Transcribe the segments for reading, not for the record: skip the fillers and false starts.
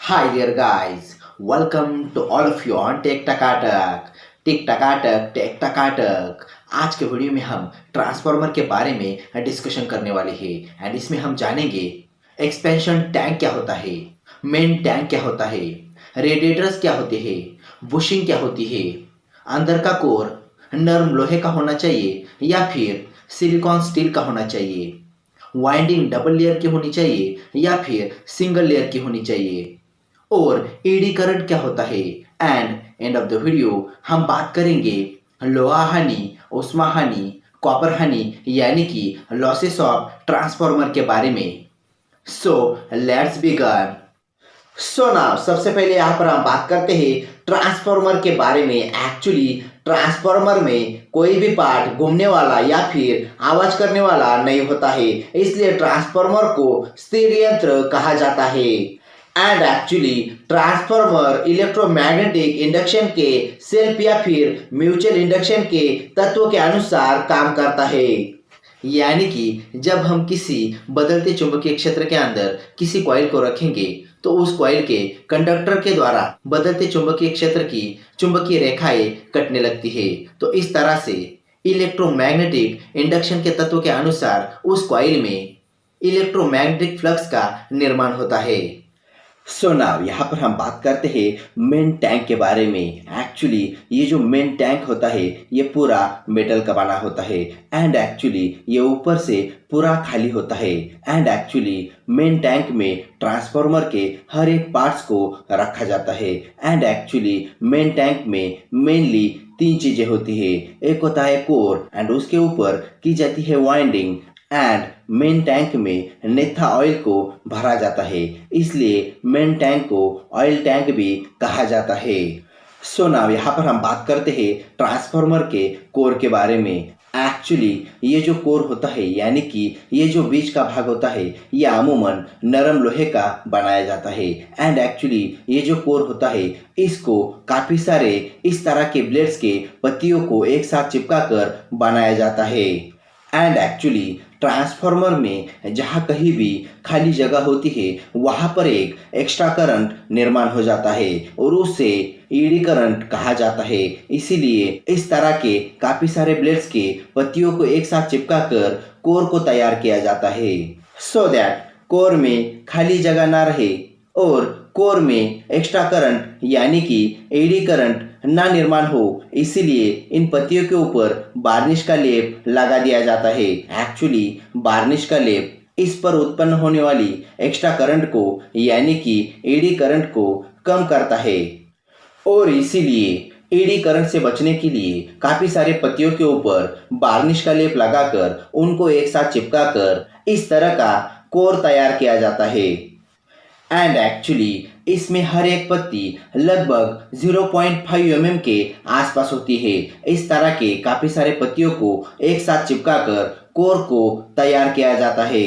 Hi dear guys, welcome to all of you on tech टकाटक tick टकाटक tech टकाटक। आज के वीडियो में हम ट्रांसफार्मर के बारे में डिस्कशन करने वाले हैं एंड इसमें हम जानेंगे एक्सपेंशन टैंक क्या होता है, मेन टैंक क्या होता है, रेडिएटर्स क्या होते हैं, बुशिंग क्या होती है, अंदर का कोर नरम लोहे का होना चाहिए या फिर सिलिकॉन स्टील का होना चाहिए, वाइंडिंग डबल लेयर की होनी चाहिए या फिर सिंगल लेयर की होनी चाहिए, और एडी करंट क्या होता है। And end of the video हम बात करेंगे लोहा हानि, उष्मा हानि, कॉपर हानि यानी कि लॉसेस ऑफ ट्रांसफार्मर के बारे में। So let's begin. So now सबसे पहले यहाँ पर हम बात करते हैं ट्रांसफार्मर के बारे में। एक्चुअली ट्रांसफार्मर में कोई भी पार्ट घूमने वाला या फिर आवाज करने वाला नहीं होता है, इसलिए ट्रांसफार्मर को स्थिर यंत्र कहा जाता है। And actually transformer electromagnetic induction के सेल्फ या फिर म्यूचुअल इंडक्शन के तत्व के अनुसार काम करता है। यानी कि जब हम किसी बदलते चुंबकीय क्षेत्र के अंदर किसी कॉइल को रखेंगे तो उस कॉइल के कंडक्टर के द्वारा बदलते चुंबकीय क्षेत्र की चुंबकीय रेखाएं कटने लगती है। तो इस तरह से इलेक्ट्रोमैग्नेटिक इंडक्शन के तत्व के अनुसार उस कॉइल में इलेक्ट्रोमैग्नेटिक फ्लक्स का निर्माण होता है। सो नाउ यहाँ पर हम बात करते हैं मेन टैंक के बारे में। एक्चुअली ये जो मेन टैंक होता है ये पूरा मेटल का बना होता है एंड एक्चुअली ये ऊपर से पूरा खाली होता है। एंड एक्चुअली मेन टैंक में ट्रांसफार्मर के हर एक पार्ट्स को रखा जाता है। एंड एक्चुअली मेन टैंक में मेनली तीन चीजें होती है। एक होता है कोर एंड उसके ऊपर की जाती है वाइंडिंग एंड मेन टैंक में नेथा ऑयल को भरा जाता है, इसलिए मेन टैंक को ऑयल टैंक भी कहा जाता है। सो नाउ यहाँ पर हम बात करते हैं ट्रांसफार्मर के कोर के बारे में। एक्चुअली ये जो कोर होता है यानी कि ये जो बीच का भाग होता है ये अमूमन नरम लोहे का बनाया जाता है। एंड एक्चुअली ये जो कोर होता है इसको काफ़ी सारे इस तरह के ब्लेड्स के पत्तियों को एक साथ चिपका कर बनाया जाता है। एंड एक्चुअली ट्रांसफार्मर में जहाँ कहीं भी खाली जगह होती है वहाँ पर एक एक्स्ट्रा करंट निर्माण हो जाता है और उसे ईडी करंट कहा जाता है। इसीलिए इस तरह के काफ़ी सारे ब्लेड्स के पत्तियों को एक साथ चिपका कर कोर को तैयार किया जाता है सो दैट कोर में खाली जगह ना रहे और कोर में एक्स्ट्रा करंट यानी कि एडी करंट ना निर्माण हो। इसीलिए इन पत्तियों के ऊपर बार्निश का लेप लगा दिया जाता है। एक्चुअली बार्निश का लेप इस पर उत्पन्न होने वाली एक्स्ट्रा करंट को यानी कि एडी करंट को कम करता है और इसीलिए एडी करंट से बचने के लिए काफ़ी सारे पत्तियों के ऊपर बार्निश का लेप लगाकर उनको एक साथ चिपकाकर इस तरह का कोर तैयार किया जाता है। एंड एक्चुअली इसमें हर एक पत्ती लगभग 0.5 mm के आसपास होती है। इस तरह के काफ़ी सारे पत्तियों को एक साथ चिपकाकर कोर को तैयार किया जाता है।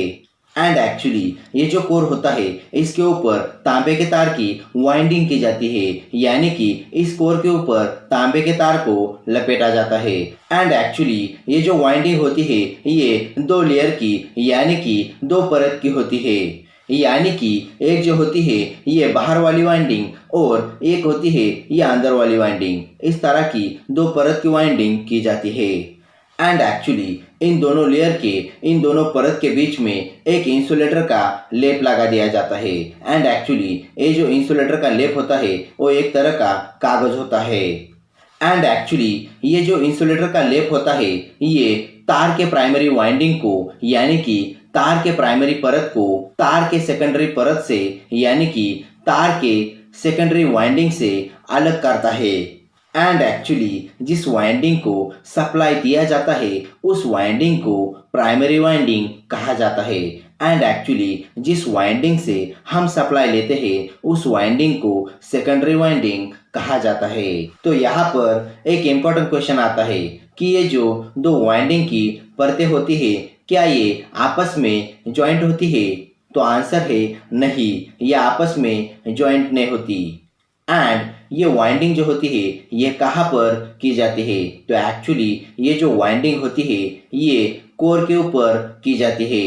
एंड एक्चुअली ये जो कोर होता है इसके ऊपर तांबे के तार की वाइंडिंग की जाती है, यानी कि इस कोर के ऊपर तांबे के तार को लपेटा जाता है। एंड एक्चुअली ये जो वाइंडिंग होती है ये दो लेयर की यानी कि दो परत की होती है। यानी कि एक जो होती है ये बाहर वाली वाइंडिंग और एक होती है ये अंदर वाली वाइंडिंग। इस तरह की दो परत की वाइंडिंग की जाती है। एंड एक्चुअली इन दोनों परत के बीच में एक इंसुलेटर का लेप लगा दिया जाता है। एंड एक्चुअली ये जो इंसुलेटर का लेप होता है वो एक तरह का कागज होता है। एंड एक्चुअली ये जो इंसुलेटर का लेप होता है ये तार के प्राइमरी वाइंडिंग को यानी कि तार के प्राइमरी परत को तार के सेकेंडरी परत से यानी कि तार के सेकेंडरी वाइंडिंग से अलग करता है। एंड एक्चुअली जिस वाइंडिंग को सप्लाई दिया जाता है उस वाइंडिंग को प्राइमरी वाइंडिंग कहा जाता है। एंड एक्चुअली जिस वाइंडिंग से हम सप्लाई लेते हैं उस वाइंडिंग को सेकेंडरी वाइंडिंग कहा जाता है। तो यहाँ पर एक इम्पोर्टेंट क्वेश्चन आता है कि ये जो दो वाइंडिंग की परतें होती है क्या ये आपस में जॉइंट होती है? तो आंसर है नहीं, ये आपस में जॉइंट नहीं होती। एंड ये वाइंडिंग जो होती है ये कहाँ पर की जाती है? तो एक्चुअली ये जो वाइंडिंग होती है ये कोर के ऊपर की जाती है।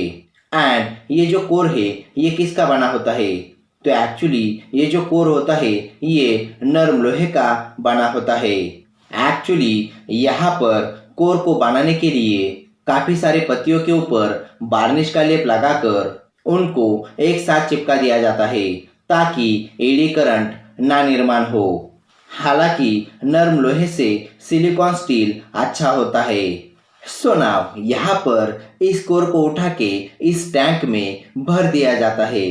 एंड ये जो कोर है ये किसका बना होता है? तो एक्चुअली ये जो कोर होता है ये नरम लोहे का बना होता है। एक्चुअली यहाँ पर कोर को बनाने के लिए काफी सारे पत्तियों के ऊपर वार्निश का लेप लगाकर उनको एक साथ चिपका दिया जाता है ताकि एडी करंट ना निर्माण हो। हालांकि नरम लोहे से सिलिकॉन स्टील अच्छा होता है। सो नाउ यहाँ पर इस कोर को उठा के इस टैंक में भर दिया जाता है।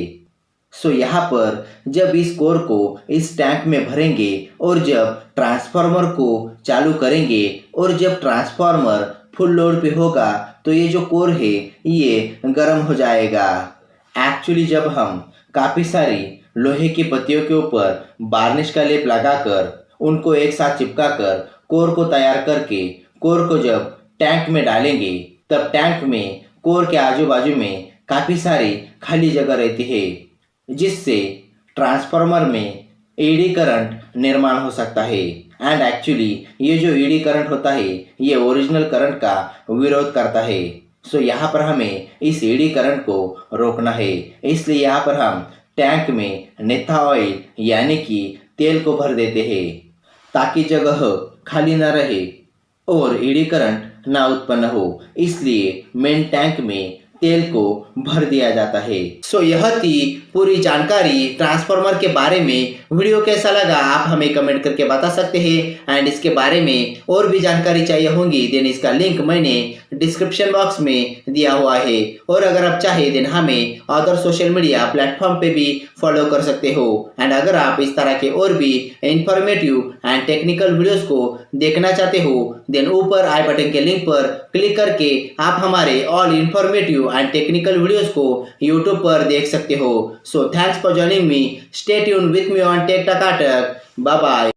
सो यहाँ पर जब इस कोर को इस टैंक में भरेंगे और जब ट्रांसफार्मर को चालू करेंगे और जब ट्रांसफार्मर फुल लोड पे होगा तो ये जो कोर है ये गर्म हो जाएगा। एक्चुअली जब हम काफ़ी सारी लोहे की पत्तियों के ऊपर वार्निश का लेप लगाकर उनको एक साथ चिपकाकर कोर को तैयार करके कोर को जब टैंक में डालेंगे तब टैंक में कोर के आजू बाजू में काफ़ी सारी खाली जगह रहती है जिससे ट्रांसफार्मर में एडी करंट निर्माण हो सकता है। एंड एक्चुअली ये जो एडी करंट होता है ये ओरिजिनल करंट का विरोध करता है। सो यहाँ पर हमें इस एडी करंट को रोकना है, इसलिए यहाँ पर हम टैंक में नेथा ऑयल यानी कि तेल को भर देते हैं ताकि जगह खाली ना रहे और एडी करंट ना उत्पन्न हो, इसलिए मेन टैंक में तेल को भर दिया जाता है। सो यह थी पूरी जानकारी ट्रांसफार्मर के बारे में। वीडियो कैसा लगा आप हमें कमेंट करके बता सकते हैं। एंड इसके बारे में और भी जानकारी चाहिए होंगी देन इसका लिंक मैंने डिस्क्रिप्शन बॉक्स में दिया हुआ है। और अगर आप चाहे देन हमें अदर सोशल मीडिया प्लेटफॉर्म पे भी फॉलो कर सकते हो। एंड अगर आप इस तरह के और भी इंफॉर्मेटिव एंड टेक्निकल वीडियोस को देखना चाहते हो देन ऊपर आई बटन के लिंक पर क्लिक करके आप हमारे all informative and technical videos को यूट्यूब पर देख सकते हो। So thanks for joining me, stay tuned with me on tech Takatak. Bye bye.